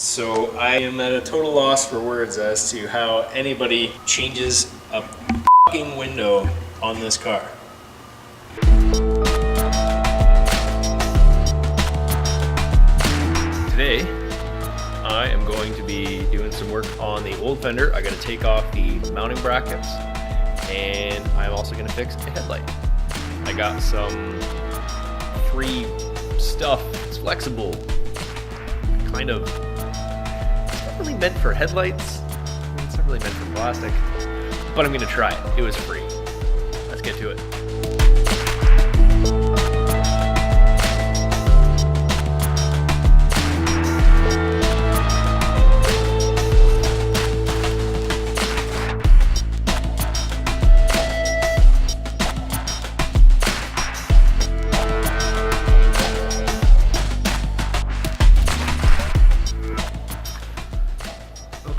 So I am at a total loss for words as to how anybody changes a fucking window on this car. Today, I am going to be doing some work on the old fender. I got to take off the mounting brackets, and I'm also going to fix the headlight. I got some free stuff. It's flexible, kind of. It's not really meant for headlights. It's not really meant for plastic, but I'm going to try it. It was free. Let's get to it.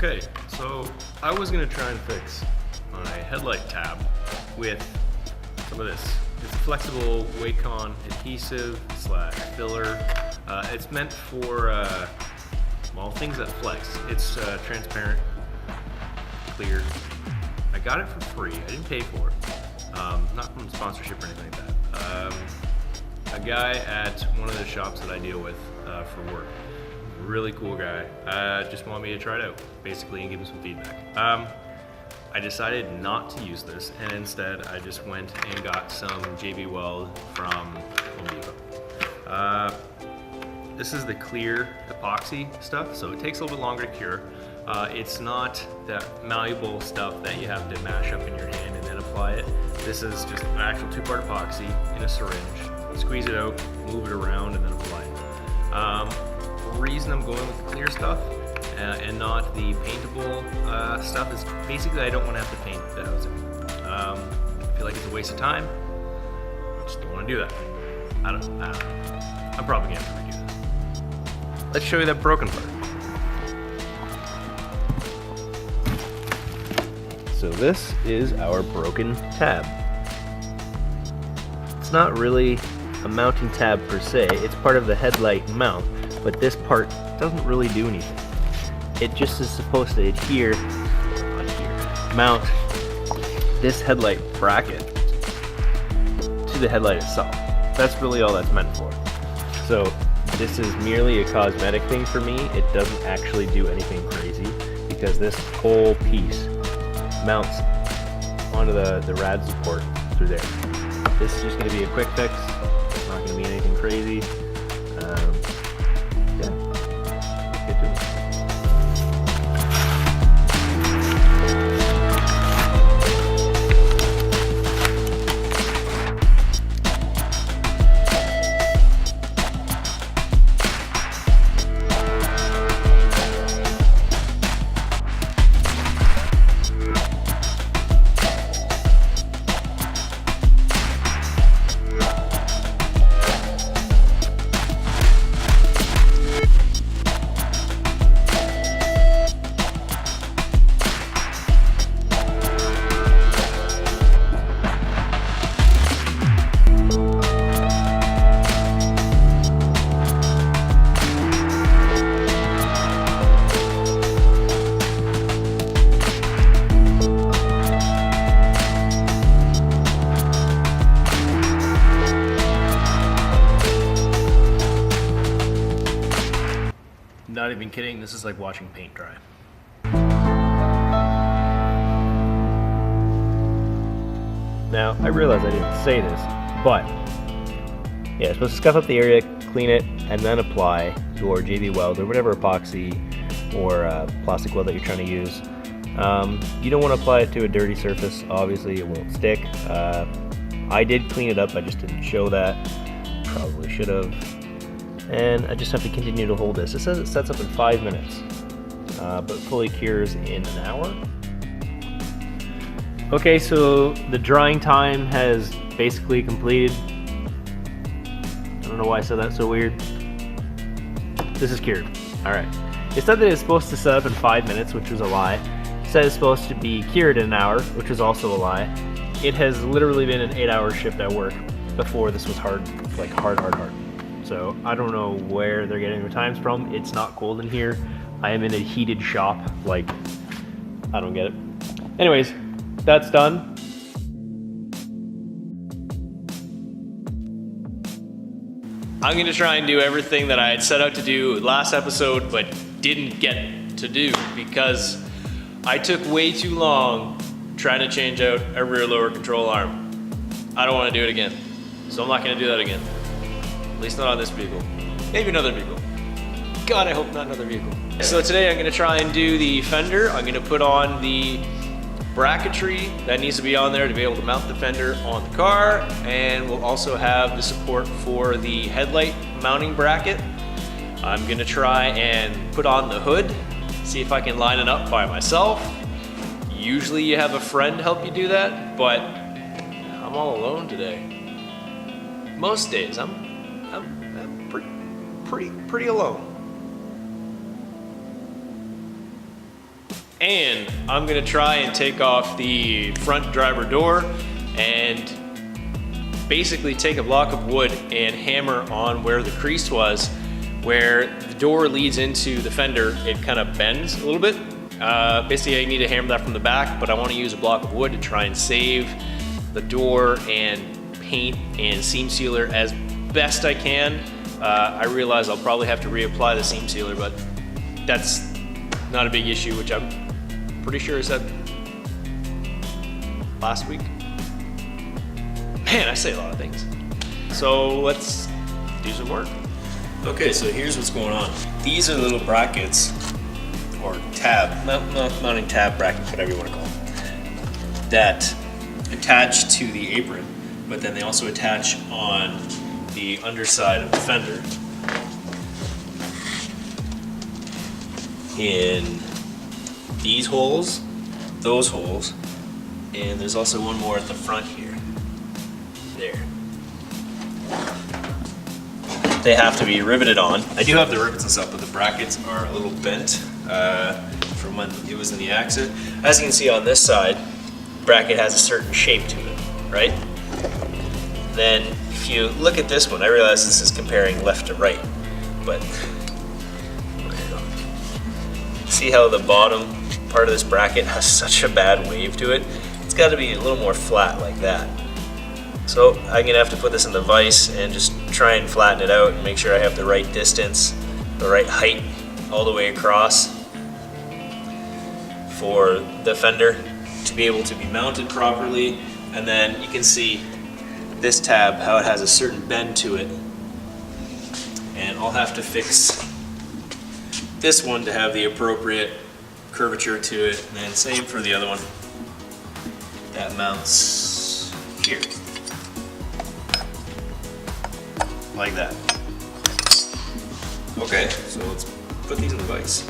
Okay, so I was gonna try and fix my headlight tab with some of this. It's flexible Wacom adhesive / filler. It's meant for well, things that flex. It's transparent, clear. I got it for free. I didn't pay for it. Not from sponsorship or anything like that. A guy at one of the shops that I deal with for work. Really cool guy. Just wanted me to try it out, basically, and give him some feedback. I decided not to use this, and instead I just went and got some JB Weld from Home Depot. This is the clear epoxy stuff, so it takes a little bit longer to cure. It's not that malleable stuff that you have to mash up in your hand and then apply it. This is just an actual 2-part epoxy in a syringe. Squeeze it out, move it around, and then apply it. The reason I'm going with the clear stuff and not the paintable stuff is basically I don't want to have to paint the housing. I feel like it's a waste of time. I just don't want to do that. I don't know. I'm probably going to have to redo this. Let's show you that broken part. So this is our broken tab. It's not really a mounting tab per se. It's part of the headlight mount. But this part doesn't really do anything. It just is supposed to mount this headlight bracket to the headlight itself. That's really all that's meant for. So this is merely a cosmetic thing for me. It doesn't actually do anything crazy because this whole piece mounts onto the rad support through there. This is just going to be a quick fix. It's not going to be anything crazy. Not even kidding, this is like watching paint dry. Now, I realize I didn't say this, but yeah, you're supposed to scuff up the area, clean it, and then apply your JB Weld or whatever epoxy or plastic weld that you're trying to use. You don't want to apply it to a dirty surface, obviously it won't stick. I did clean it up, I just didn't show that. Probably should have. And I just have to continue to hold this. It says it sets up in 5 minutes, but fully cures in an hour. Okay, so the drying time has basically completed. I don't know why I said that so weird. This is cured. All right. It said that it's supposed to set up in 5 minutes, which was a lie. It said it's supposed to be cured in an hour, which was also a lie. It has literally been an 8-hour shift at work before this was hard. So I don't know where they're getting their times from. It's not cold in here. I am in a heated shop. Like, I don't get it. Anyways, that's done. I'm gonna try and do everything that I had set out to do last episode, but didn't get to do because I took way too long trying to change out a rear lower control arm. I don't want to do it again, so I'm not gonna do that again. At least not on this vehicle. Maybe another vehicle. God, I hope not another vehicle. So today I'm gonna try and do the fender. I'm gonna put on the bracketry that needs to be on there to be able to mount the fender on the car, and we'll also have the support for the headlight mounting bracket. I'm gonna try and put on the hood, see if I can line it up by myself. Usually you have a friend help you do that, but I'm all alone today. Most days I'm pretty alone. And I'm gonna try and take off the front driver door and basically take a block of wood and hammer on where the crease was, where the door leads into the fender. It kind of bends a little bit. Basically I need to hammer that from the back, but I wanna use a block of wood to try and save the door and paint and seam sealer as best I can. I realize I'll probably have to reapply the seam sealer, but that's not a big issue, which I'm pretty sure I said last week. Man, I say a lot of things. So let's do some work. Okay, so here's what's going on. These are little brackets, or mounting tab brackets, whatever you want to call them, that attach to the apron, but then they also attach on the underside of the fender. In these holes, those holes, and there's also one more at the front here. There. They have to be riveted on. I do have the rivets and stuff, but the brackets are a little bent from when it was in the accident. As you can see on this side, the bracket has a certain shape to it, right? Then if you look at this one, I realize this is comparing left to right, but see how the bottom part of this bracket has such a bad wave to it? It's got to be a little more flat like that. So I'm gonna have to put this in the vise and just try and flatten it out and make sure I have the right distance, the right height all the way across for the fender to be able to be mounted properly. And then you can see this tab, how it has a certain bend to it. And I'll have to fix this one to have the appropriate curvature to it, and then same for the other one that mounts here, like that. Okay, so let's put these in the vise.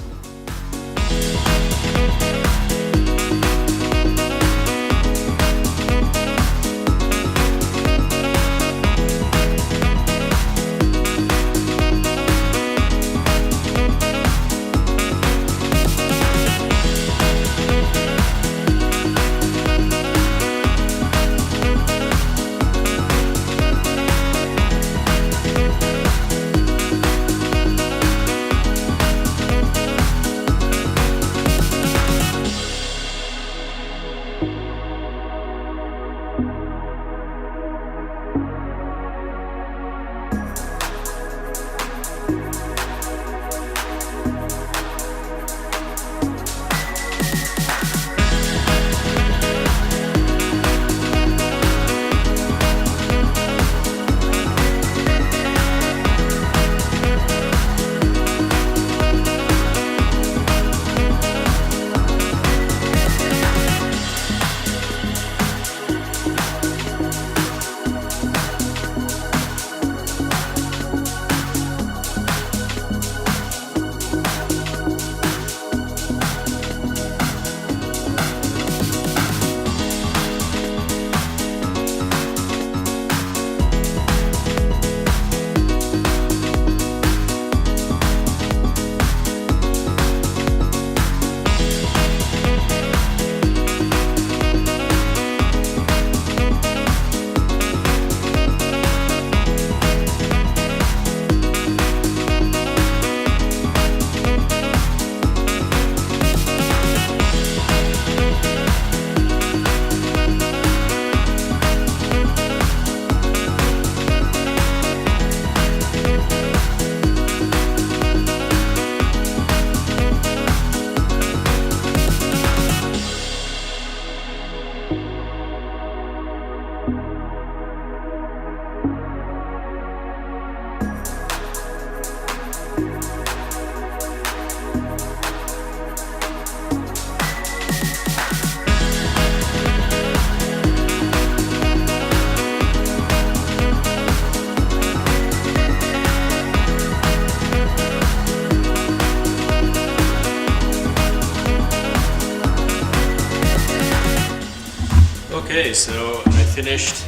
Okay, so I finished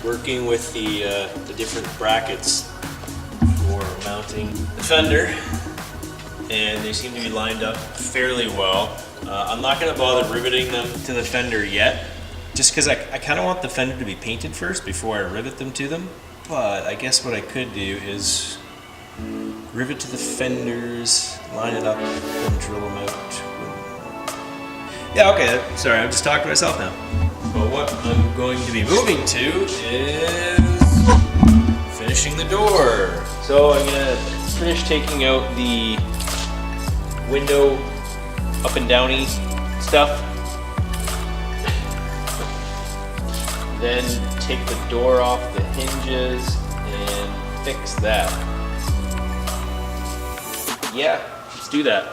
working with the different brackets for mounting the fender, and they seem to be lined up fairly well. I'm not going to bother riveting them to the fender yet, just because I kind of want the fender to be painted first before I rivet them to them. But I guess what I could do is rivet to the fenders, line it up, and drill them out. Yeah, okay, sorry, I'm just talking to myself now. But what I'm going to be moving to is finishing the door. So I'm gonna finish taking out the window up and downy stuff. Then take the door off the hinges and fix that. Yeah, let's do that.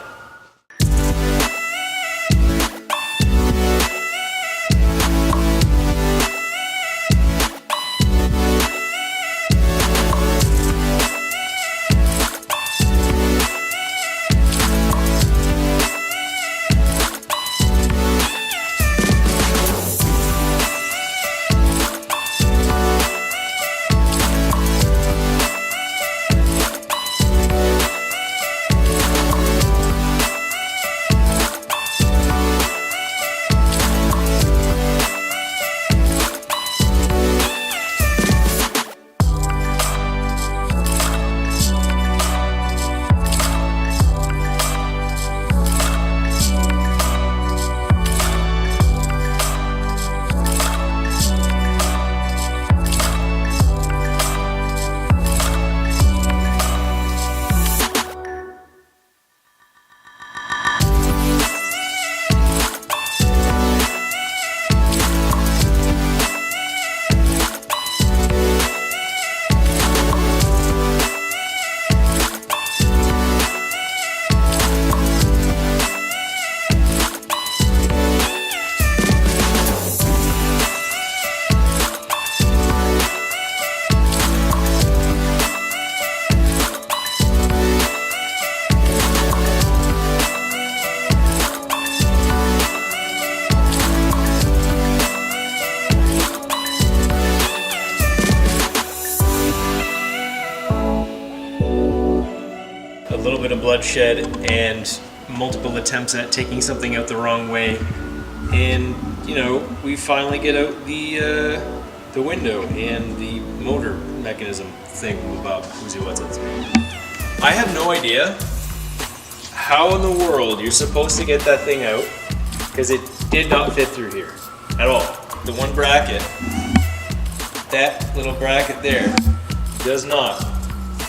A little bit of bloodshed and multiple attempts at taking something out the wrong way, and you know, we finally get out the window and the motor mechanism thing about what's it. I have no idea how in the world you're supposed to get that thing out, because it did not fit through here at all. The one bracket, that little bracket there, does not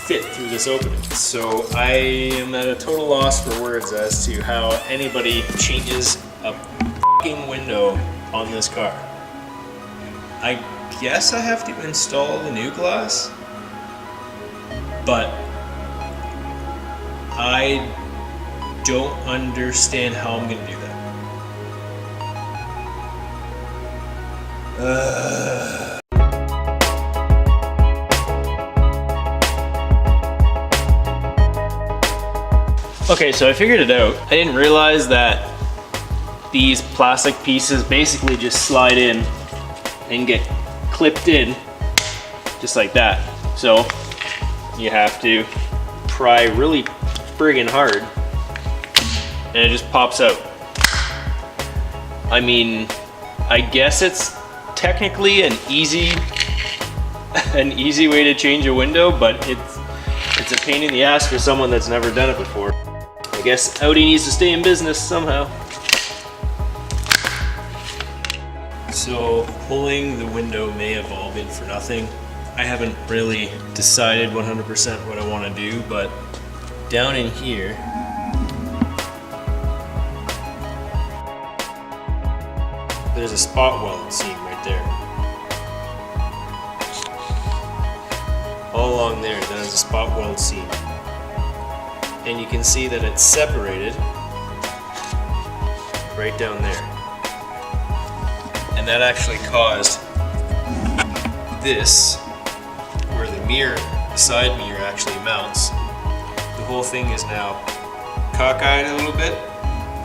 fit through this opening. So I am at a total loss for words as to how anybody changes a f***ing window on this car. I guess I have to install the new glass, but I don't understand how I'm gonna do that. Okay, so I figured it out. I didn't realize that these plastic pieces basically just slide in and get clipped in just like that. So you have to pry really friggin' hard and it just pops out. I mean, I guess it's technically an easy way to change a window, but it's a pain in the ass for someone that's never done it before. I guess Audi needs to stay in business somehow. So pulling the window may have all been for nothing. I haven't really decided 100% what I want to do, but down in here, there's a spot weld seam right there. All along there, there's a spot weld seam. And you can see that it's separated right down there. And that actually caused this, where the mirror, the side mirror actually mounts. The whole thing is now cockeyed a little bit.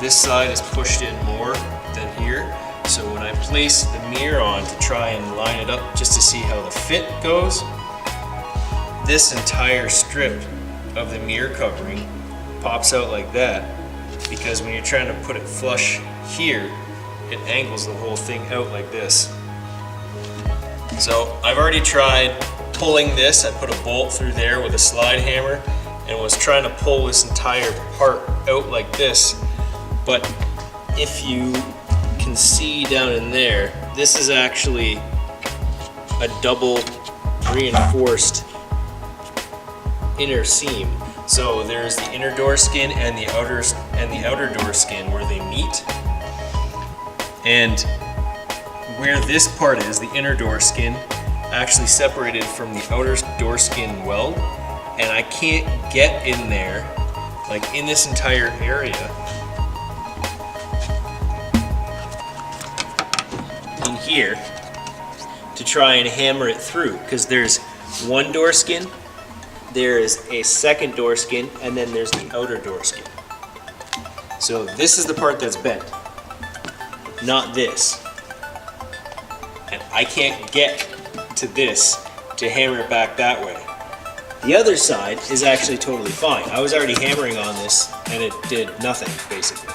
This side is pushed in more than here. So when I place the mirror on to try and line it up just to see how the fit goes, this entire strip of the mirror covering pops out like that, because when you're trying to put it flush here, it angles the whole thing out like this. So I've already tried pulling this. I put a bolt through there with a slide hammer and was trying to pull this entire part out like this. But if you can see down in there, this is actually a double reinforced inner seam. So there's the inner door skin and the outer door skin where they meet. And where this part is, the inner door skin, actually separated from the outer door skin weld, and I can't get in there, like in this entire area, in here, to try and hammer it through, because there's one door skin, there is a second door skin, and then there's the outer door skin. So this is the part that's bent, not this. And I can't get to this to hammer it back that way. The other side is actually totally fine. I was already hammering on this and it did nothing, basically.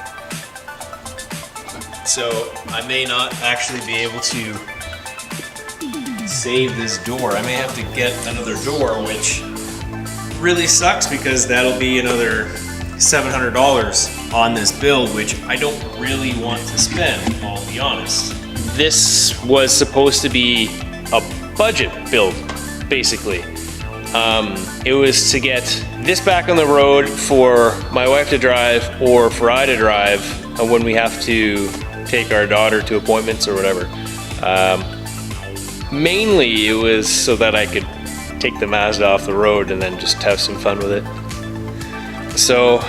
So I may not actually be able to save this door. I may have to get another door, which really sucks because that'll be another $700 on this build, which I don't really want to spend, I'll be honest. This was supposed to be a budget build, basically. It was to get this back on the road for my wife to drive or for I to drive when we have to take our daughter to appointments or whatever. Mainly it was so that I could take the Mazda off the road and then just have some fun with it. So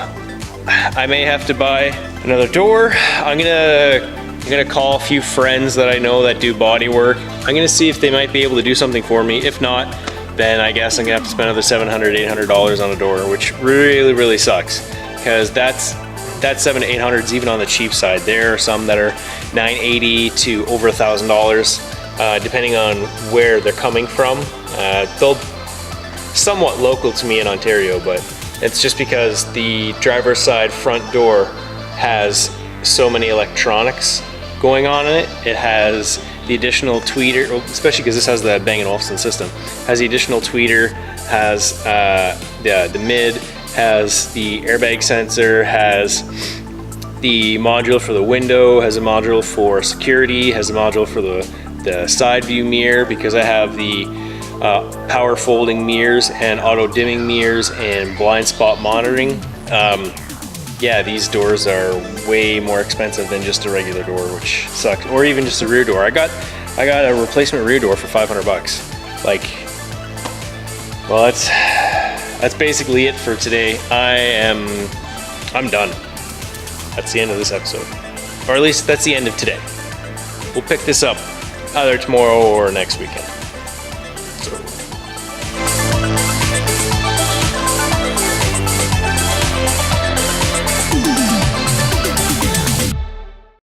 I may have to buy another door. I'm gonna call a few friends that I know that do body work. I'm gonna see if they might be able to do something for me. If not, then I guess I'm gonna have to spend another $700, $800 on a door, which really sucks, because that $700 to $800 is even on the cheap side. There are some that are $980 to over $1,000, depending on where they're coming from. They'll somewhat local to me in Ontario, but it's just because the driver's side front door has so many electronics going on in it. It has the additional tweeter, especially because this has the Bang & Olufsen system, has the additional tweeter, has the mid, has the airbag sensor, has the module for the window, has a module for security, has a module for the side view mirror, because I have the power folding mirrors and auto dimming mirrors and blind spot monitoring. Yeah, these doors are way more expensive than just a regular door, which sucks. Or even just a rear door. I got a replacement rear door for $500. Like, well, that's basically it for today. I'm done. That's the end of this episode, or at least that's the end of today. We'll pick this up either tomorrow or next weekend.